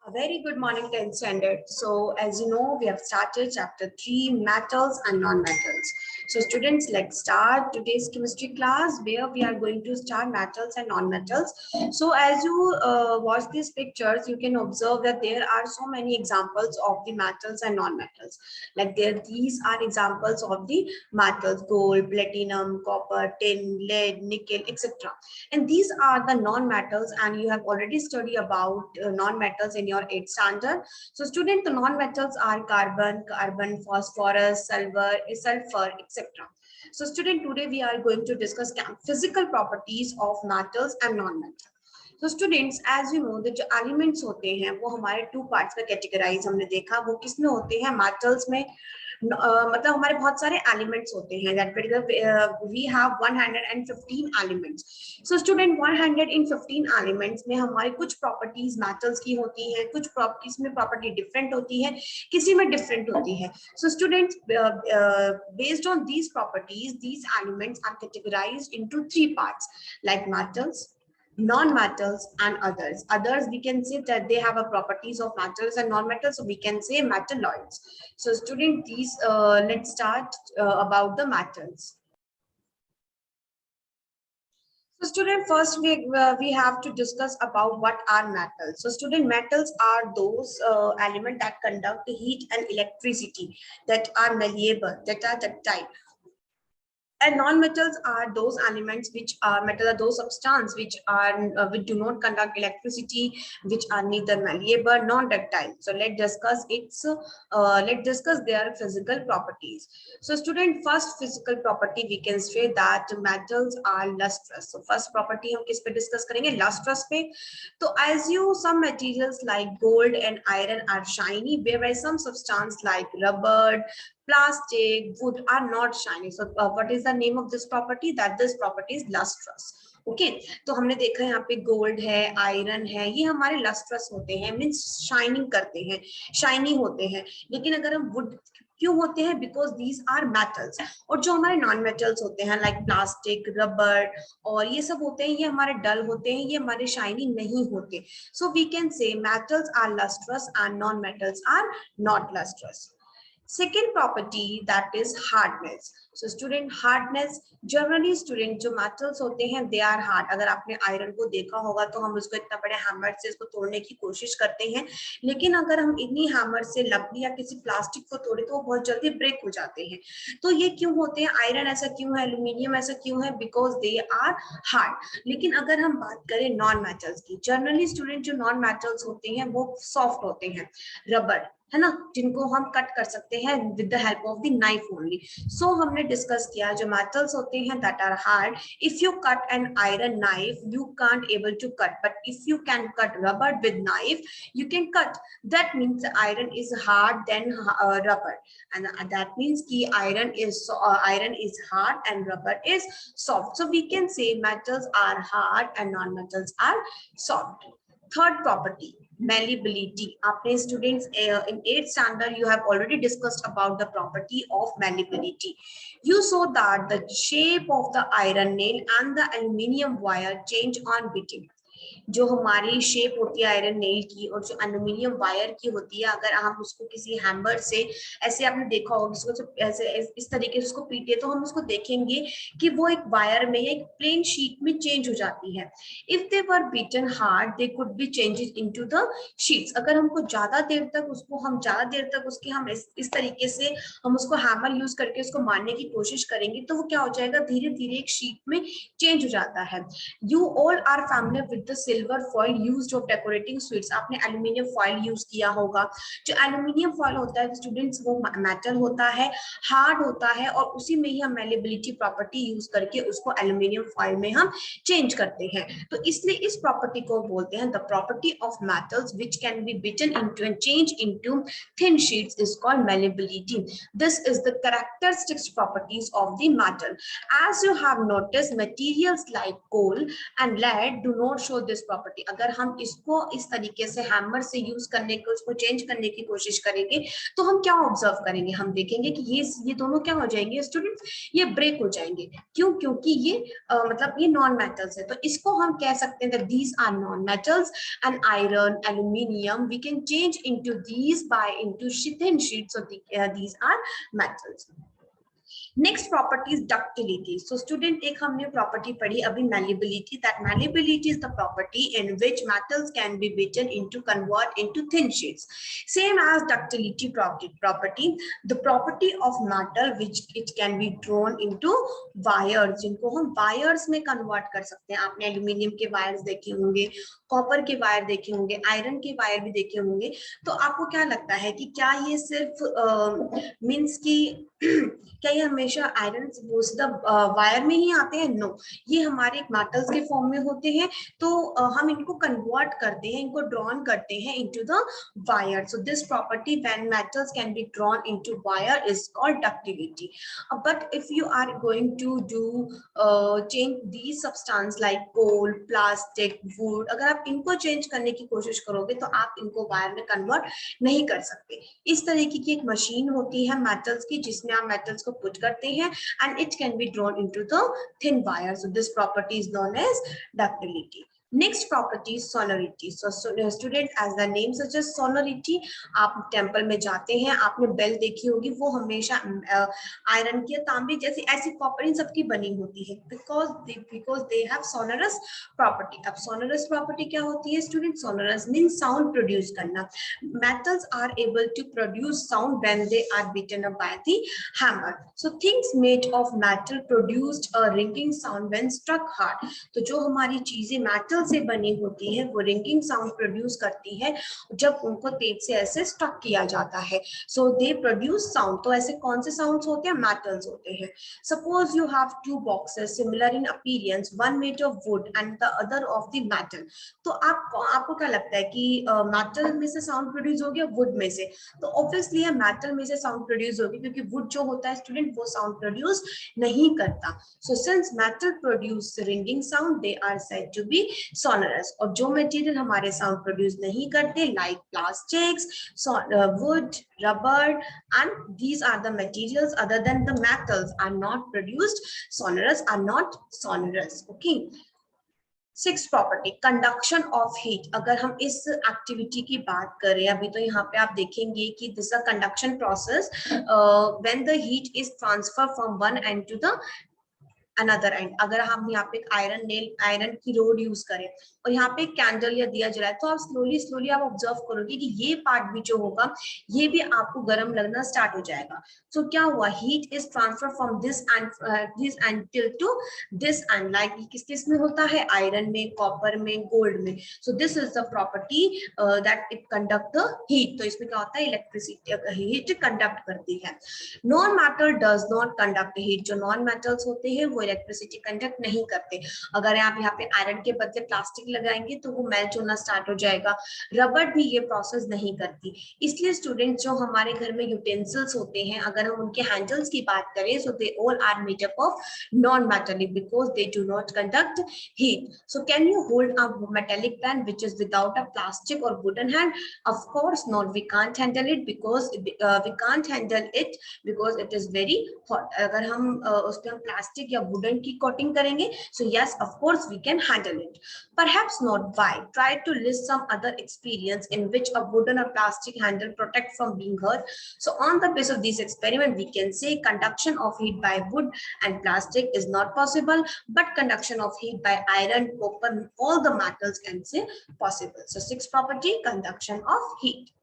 A very good morning, 10th standard. So, as you know, we have started chapter 3, metals and non-metals. So, students, let's start today's chemistry class where we are going to start metals and non-metals. So, as you watch these pictures, you can observe that there are so many examples of the metals and non-metals. These are examples of the metals: gold, platinum, copper, tin, lead, nickel, etc. And these are the non-metals, and you have already studied about non-metals in your 8th standard. So student, the non-metals are carbon, phosphorus, sulfur, etc. So student, today we are going to discuss physical properties of metals and non-metals. तो students, as you know, जो elements होते हैं वो हमारे two parts में categorise हमने देखा, वो किस में होते हैं? मेटल्स में। मतलब हमारे बहुत सारे एलिमेंट्स होते हैं, that we have 115 elements. So student, 115 elements में हमारी कुछ प्रॉपर्टीज मेटल्स की होती है, कुछ प्रॉपर्टीज में प्रॉपर्टी डिफरेंट होती है, किसी में डिफरेंट होती है. So students, based on these properties, these elements are categorised into 3 parts, like metals, non-metals and others. Others, we can say that they have a properties of metals and non-metals, so we can say metalloids. So student, these let's start about the metals. So student, first we have to discuss about what are metals. So student, metals are those elements that conduct heat and electricity, that are malleable, that are ductile. And non-metals are those elements which are metal, are those substances which are which do not conduct electricity, which are neither malleable nor ductile. So let's discuss their physical properties. So student, first physical property we can say that metals are lustrous. So first property हम किस पे discuss करेंगे? Lustrous पे. So as you, some materials like gold and iron are shiny, whereas some substances like rubber, plastic, wood are not shiny. So what is the name of this property? That this property is lustrous. Okay तो हमने देखा यहाँ पे gold है, iron है, ये हमारे lustrous होते हैं, मीन्स शाइनिंग करते हैं, शाइनी होते हैं. लेकिन अगर हम वुड, क्यों होते हैं? Because these are metals. और जो हमारे नॉन मेटल्स होते हैं लाइक प्लास्टिक, रबर और ये सब होते हैं, ये हमारे डल होते हैं, ये हमारे शाइनी नहीं होते. So we can say metals are lustrous and non metals are not lustrous. Second property, that is hardness. So student, hardness, generally student जो metals होते हैं they are hard. अगर आपने आयरन को देखा होगा तो हम उसको इतना बड़े हैमर से इसको तोड़ने की कोशिश करते हैं, लेकिन अगर हम इतनी हैमर से लकड़ी या किसी प्लास्टिक को तोड़े तो वो बहुत जल्दी ब्रेक हो जाते हैं. तो ये क्यों होते हैं? आयरन ऐसा क्यों है, एल्यूमिनियम ऐसा क्यों है? Because they are hard. लेकिन अगर हम बात करें नॉन मेटल्स की, जनरली स्टूडेंट जो नॉन मेटल्स होते हैं वो सॉफ्ट होते हैं, रबर है ना, जिनको हम कट कर सकते हैं with the help of the knife only. So हमने डिस्कस किया जो मेटल्स होते हैं that are hard. If you cut an iron knife you can't able to cut, but if you can cut rubber with knife you can cut. That means the iron is hard than rubber, and that means ki iron is hard and rubber is soft. So we can say metals are hard and non-metals are soft. Third property, malleability. Apne students, in 8th standard you have already discussed about the property of malleability. You saw that the shape of the iron nail and the aluminium wire change on beating. जो हमारी shape होती है iron nail की और जो aluminium wire की होती है, अगर हम उसको किसी हैमर से, ऐसे आपने देखा होगा इसको ऐसे इस तरीके से उसको पीटे तो हम उसको देखेंगे कि वो एक वायर में या एक प्लेन शीट में चेंज हो जाती है. If they were beaten hard they could be changes into the sheets. अगर हमको ज्यादा देर तक उसके हम इस तरीके से हम उसको हैमर यूज करके उसको मारने की कोशिश करेंगे तो वो क्या हो जाएगा? धीरे धीरे एक शीट में चेंज हो जाता है. You all are familiar with the silver foil used of decorating sweets. आपने एल्यूमिनियम फॉइल यूज किया होगा. जो एल्यूमिनियम फॉइल होता है स्टूडेंट्स वो मेटल होता है, हार्ड होता है, और उसी में ही हम मेलेबिलिटी प्रॉपर्टी यूज करके उसको एल्यूमिनियम फॉइल में हम चेंज करते हैं. तो इसलिए इस प्रॉपर्टी को बोलते हैं the property of metals which can be beaten into and change into thin sheets is called malleability. This is the characteristics properties of the metal. As you have noticed, materials like coal and lead do not show this property, अगर हम इसको इस तरीके से hammer से use करने को, उसको चेंज करने की कोशिश करेंगे तो हम क्या ऑब्जर्व करेंगे, हम देखेंगे कि ये दोनों क्या हो जाएंगे स्टूडेंट्स, ये ब्रेक हो जाएंगे। क्यों? क्योंकि ये मतलब ये नॉन मेटल्स है, तो इसको हम कह सकते हैं these are non metals and iron, aluminium we can change into these by into thin sheets, so these are metals. Next property is ductility. So student एक हमने प्रॉपर्टी पढ़ी अभी malleability, that malleability is the property in which metals can be beaten into convert into thin sheets. Same as ductility property, the property of metal which it can be drawn into wires, जिनको हम wires में convert कर सकते हैं। आपने aluminium के wires देखे होंगे, कॉपर के वायर देखे होंगे, आयरन के वायर भी देखे होंगे। तो आपको क्या लगता है कि क्या ये सिर्फ मीन्स की क्या ये हमेशा आयरन वो सीधा वायर में ही आते हैं? नो, ये हमारे मेटल्स के फॉर्म में होते हैं, तो हम इनको कन्वर्ट करते हैं, इनको ड्रॉन करते हैं into the wire. So this property when metals can be drawn into wire is called ductility. But if you are going to do change these substance like coal, plastic, wood, अगर आप इनको change करने की कोशिश करोगे तो आप इनको वायर में कन्वर्ट नहीं कर सकते। इस तरीके की एक मशीन होती है मेटल्स की, जिसमें आप मेटल्स को पुट करते हैं and it can be drawn into the thin wire. So this property is known as ductility. Next property is sonority. So student, as the name suggests, sonority, आप temple में जाते हैं, आपने बेल देखी होगी, वो हमेशा आयरन की, तांबे जैसी, ऐसी कॉपर इन सबकी बनी होती है, because they have sonorous property. अब sonorous property क्या होती है student? sonorous means sound produce करना। metals are able to produce sound when they are beaten up by the hammer. So things made of metal produced a ringing sound when struck hard. तो जो हमारी चीजें metal से बनी होती है वो रिंगिंग साउंड प्रोड्यूस करती है जब उनको तेज से ऐसे स्ट्रक किया जाता है। सो दे प्रोड्यूस साउंड। तो ऐसे कौन से साउंड्स होते हैं? मेटल्स होते हैं। Suppose you have two boxes similar in appearance, one made of would and the other of the metal. तो आपको क्या लगता है कि मेटल में से साउंड प्रोड्यूस हो गया वुड में से? तो ऑब्वियसली है मेटल में से साउंड प्रोड्यूस होगी, क्योंकि वुड जो होता है स्टूडेंट वो साउंड प्रोड्यूस नहीं करता। So since metal produce ringing sound they are said to be sonorous। और जो मटेरियल हमारे साउंड प्रोड्यूस नहीं करते like plastics, wood, rubber, and these are the materials other than the metals are not produced sonorous, are not sonorous. Okay. Sixth property conduction of heat. अगर हम इस activity की बात करें, अभी तो यहाँ पे आप देखेंगे कि this a conduction process when the heat is transfer from one end to the another end. अगर हम यहाँ पे आयरन की रोड यूज करें और यहाँ पे कैंडल या दिया जलाए, तो आप स्लोली आप ऑब्जर्व करोगे कि ये पार्ट भी जो होगा ये भी आपको गर्म लगना स्टार्ट हो जाएगा। सो क्या हुआ? Heat is transfer from this and till two this and. Like किस में होता है? आयरन में, कॉपर में, गोल्ड में। So this is the property that it conduct the heat. तो इसमें क्या होता है? इलेक्ट्रिसिटी, हीट कंडक्ट करती है। Non metal does not conduct heat. जो नॉन मेटल्स होते हैं वो इलेक्ट्रिसिटी कंडक्ट नहीं करते। अगर आप यहाँ पे आयरन के बदले प्लास्टिक लगाएंगे तो वो मेल्ट होना स्टार्ट हो जाएगा। रबर भी ये प्रोसेस नहीं करती। इसलिए स्टूडेंट्स जो हमारे घर में यूटेंसिल्स होते हैं, अगर हम उनके हैंडल्स की बात करें, so they all are made up of non metallic because they do not conduct heat. So can you hold a metallic pen which is without a plastic or wooden hand? Of course not, we can't handle it because we can't handle it because it is very hot. अगर हम उस पे plastic या wooden की coating करेंगे, so yes of course we can handle it. Perhaps not. Why? Try to list some other experience in which a wooden or plastic handle protect from being hurt. So on the basis of this experiment we can say conduction of heat by wood and plastic is not possible, but conduction of heat by iron, copper, all the metals can say possible. So sixth property, conduction of heat.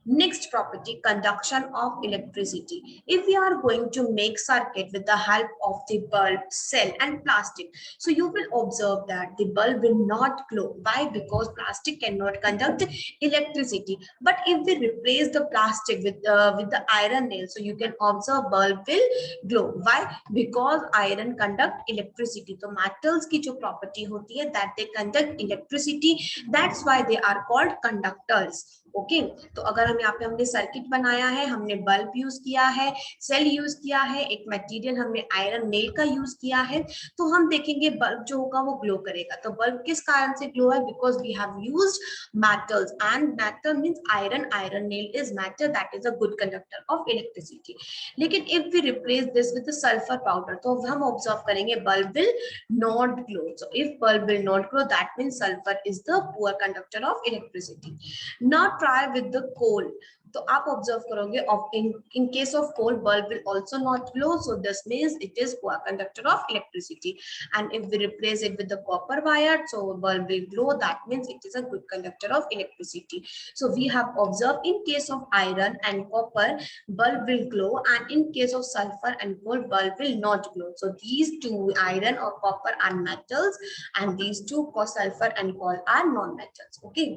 Next property, conduction of electricity. If we are going to make circuit with the help of the bulb, cell and plastic, so you will observe that the bulb will not glow. Why? Because plastic cannot conduct electricity. But if we replace the plastic with the iron nail, so you can observe bulb will glow. Why? Because iron conduct electricity. So metals की जो property होती है that they conduct electricity, that's why they are called conductors. Okay तो अगर हम यहाँ पे हमने सर्किट बनाया है, हमने बल्ब यूज किया है, सेल यूज किया है, एक मटेरियल हमने आयरन नेल का यूज किया है, तो हम देखेंगे बल्ब जो होगा वो ग्लो करेगा। तो बल्ब किस कारण से ग्लो है? Because we have used metals and metal means iron, iron nail is metal that is a good conductor of electricity. लेकिन if we replace this with sulphur powder तो हम ऑब्जर्व करेंगे bulb will not glow. So if bulb will not glow that means sulphur is the poor conductor of electricity. Now try with the coal. तो आप observe करोगे of in case of coal bulb will also not glow, so this means it is poor conductor of electricity. And if we replace it with the copper wire so bulb will glow, that means it is a good conductor of electricity. So we have observe in case of iron and copper bulb will glow, and in case of sulfur and coal bulb will not glow. So these two, iron or copper, are metals, and these two, sulfur and coal, are non-metals. Okay.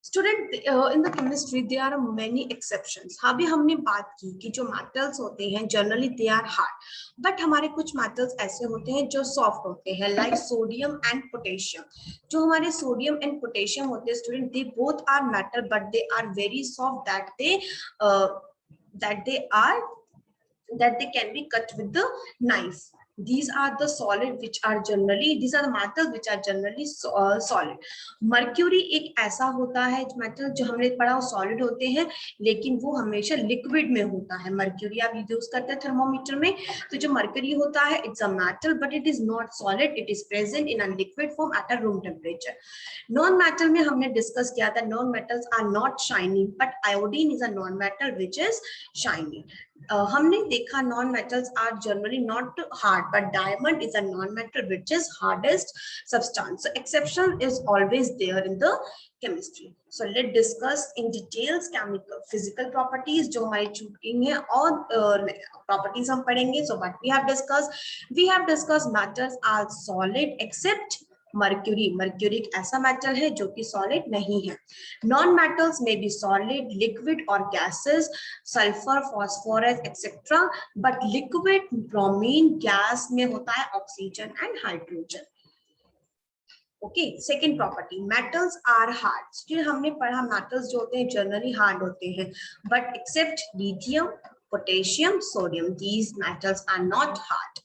Student in the chemistry there are many exceptions. अभी हमने बात की कि जो metals होते हैं generally they are hard, but हमारे कुछ मेटल्स ऐसे होते हैं जो सॉफ्ट होते हैं, लाइक सोडियम एंड पोटेशियम। जो हमारे सोडियम एंड पोटेशियम होते हैं student, they both are metal but they are very soft that they can be cut with the knife. These are the solid which are generally, these are the metals which are generally solid. Mercury एक ऐसा होता है metal जो हमने पढ़ा solid होते हैं, लेकिन वो हमेशा लिक्विड में होता है। मर्क्यूरी आप यूज करते हैं थर्मोमीटर में, तो जो मर्क्यूरी होता है it's a metal but it is not solid, it is present in a liquid form at a room temperature. Non metal में हमने डिस्कस किया था non metals are not shining, but iodine is a non metal which is shining. हमने देखा non metals are generally not hard, but diamond is a non metal which is hardest substance. So exception is always there in the chemistry. So let's discuss in details chemical physical properties जो हमारी छूटी हैं, और properties हम पढ़ेंगे। So what we have discussed matters are solid except mercury. Mercury एक ऐसा metal है जो कि सॉलिड नहीं है। नॉन मेटल्स में बी सॉलिड, लिक्विड और gases, sulphur, phosphorus etcetera, but liquid bromine, gas में होता है oxygen and hydrogen. Okay, second property, metals are hard. जो हमने पढ़ा मेटल्स जो होते हैं जनरली हार्ड होते हैं, but except lithium, potassium, sodium, these metals are not hard.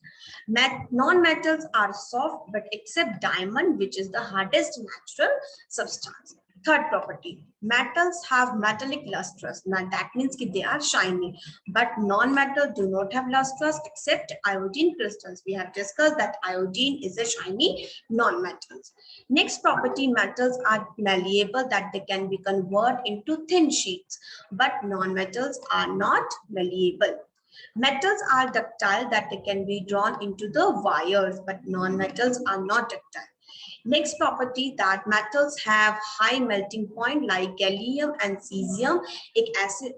Non-metals are soft, but except diamond, which is the hardest natural substance. Third property, metals have metallic lustrous. Now that means that they are shiny, but non-metals do not have lustrous except iodine crystals. We have discussed that iodine is a shiny non-metals. Next property, metals are malleable, that they can be converted into thin sheets, but non-metals are not malleable. Metals are ductile, that they can be drawn into the wires, but non-metals are not ductile. Next property, that metals have high melting point like gallium and cesium. एक ऐसे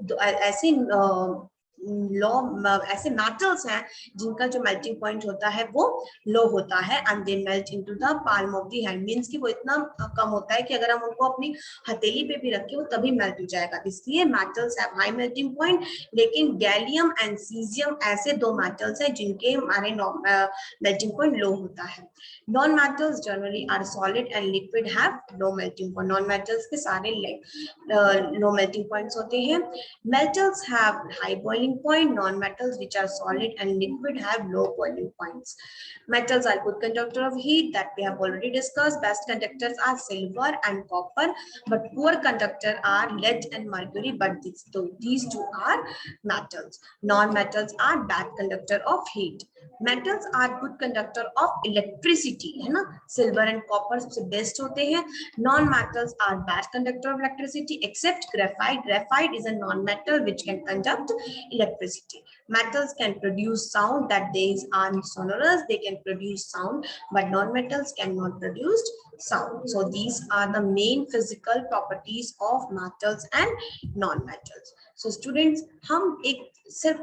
ऐसे metals हैं जिनका जो melting point होता है वो लो होता है, and they melt into the palm of the hand. Means कि वो इतना कम होता है कि अगर हम उनको अपनी हथेली पे भी रखें वो तभी मेल्ट हो जाएगा। इसलिए metals have high melting point. लेकिन गैलियम एंड सीजियम ऐसे दो मेटल्स हैं जिनके हमारे मेल्टिंग पॉइंट लो होता है। Non metals generally are solid and liquid have low melting point. Non metals के सारे लो मेल्टिंग पॉइंट्स होते हैं। Metals have high boiling point, non-metals which are solid and liquid have low boiling points. Metals are good conductor of heat, that we have already discussed. Best conductors are silver and copper, but poor conductor are lead and mercury, but these two are metals. Non-metals are bad conductor of heat. Metals are good conductor of electricity, है ना? Silver and copper सबसे best होते हैं. Non-metals are bad conductor of electricity except graphite. Graphite is a non-metal which can conduct electricity. Metals can produce sound, that these are sonorous, they can produce sound, but non-metals cannot produce sound. So these are the main physical properties of metals and non-metals. So students, हम एक सिर्फ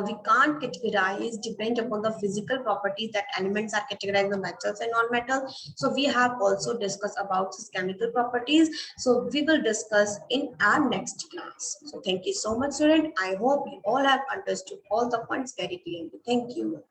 we can't categorize depend upon the physical properties that elements are categorized the metals and non-metals. So we have also discussed about chemical properties. So we will discuss in our next class. So thank you so much, student. I hope you all have understood all the points very clearly. Thank you.